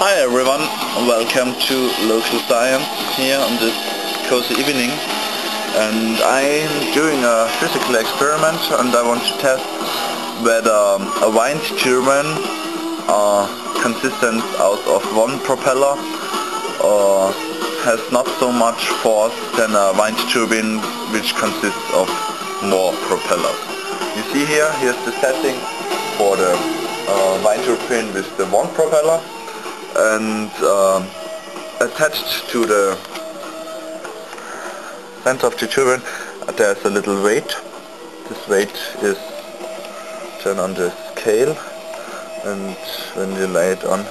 Hi everyone, welcome to Local Science here on this cozy evening, and I'm doing a physical experiment and I want to test whether a wind turbine consistent out of one propeller or has not so much force than a wind turbine which consists of more propellers. You see here's the setting for the wind turbine with the one propeller, and attached to the center of the turbine there's a little weight. This weight is turned on the scale, and when you lay it on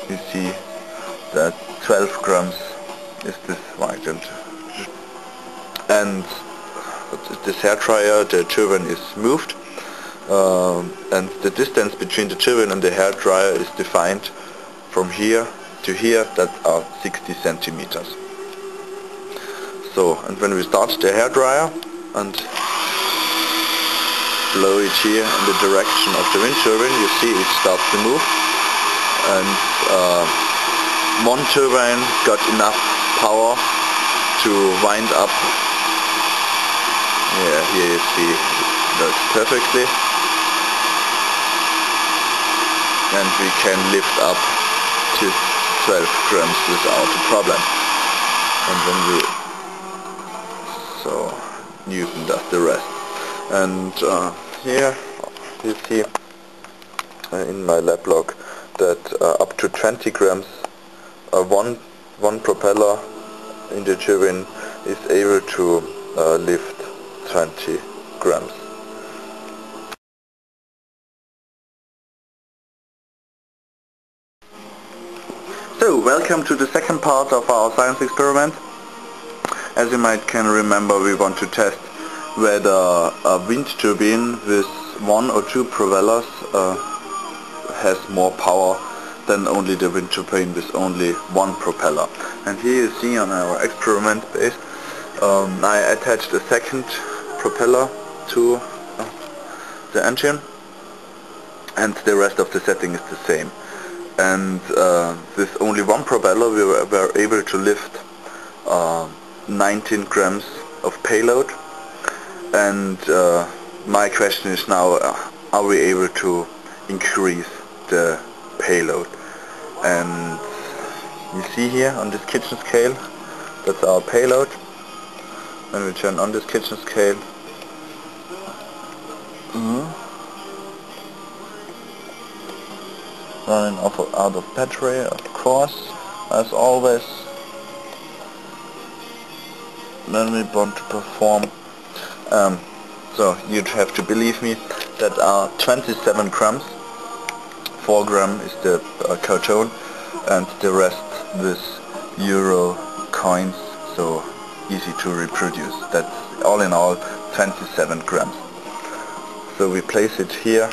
you see that 12 grams is this weight. And this hairdryer, the turbine is moved, and the distance between the turbine and the hairdryer is defined from here to here, that are 60 centimeters. So, and when we start the hairdryer and blow it here in the direction of the wind turbine, you see it starts to move, and one turbine got enough power to wind up. Yeah, here you see it works perfectly, and we can lift up to 12 grams without a problem. And then so Newton does the rest. And here you see in my lab log that up to 20 grams one propeller in the turbine is able to lift 20 grams. So, welcome to the second part of our science experiment. As you might can remember, we want to test whether a wind turbine with one or two propellers has more power than only the wind turbine with only one propeller. And here you see on our experiment base, I attached a second propeller to the engine, and the rest of the setting is the same. And with only one propeller we were able to lift 19 grams of payload. And my question is now, are we able to increase the payload? And you see here on this kitchen scale, that's our payload. When we turn on this kitchen scale, running out of battery, of course, as always. Then we want to perform, so you'd have to believe me, that are 27 grams, 4 gram is the carton, and the rest with euro coins, so easy to reproduce. That's all in all 27 grams. So we place it here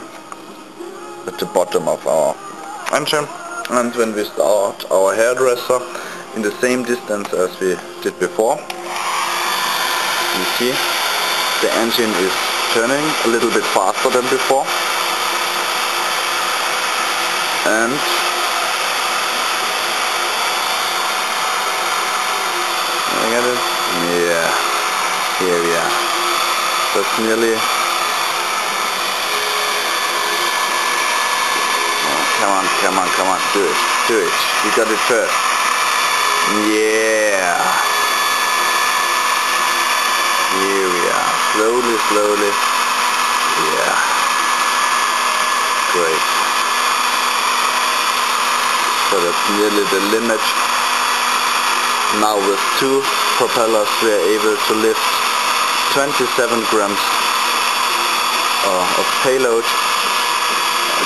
at the bottom of our engine, and when we start our hairdresser in the same distance as we did before, you see the engine is turning a little bit faster than before, and I got it? Yeah, here we are. That's nearly. Come on, do it. You got it first. Yeah. Here we are. Slowly. Yeah. Great. So that's nearly the limit. Now with two propellers we are able to lift 27 grams of payload,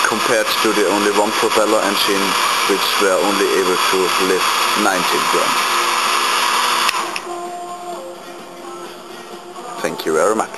compared to the only one propeller engine, which were only able to lift 19 grams. Thank you very much.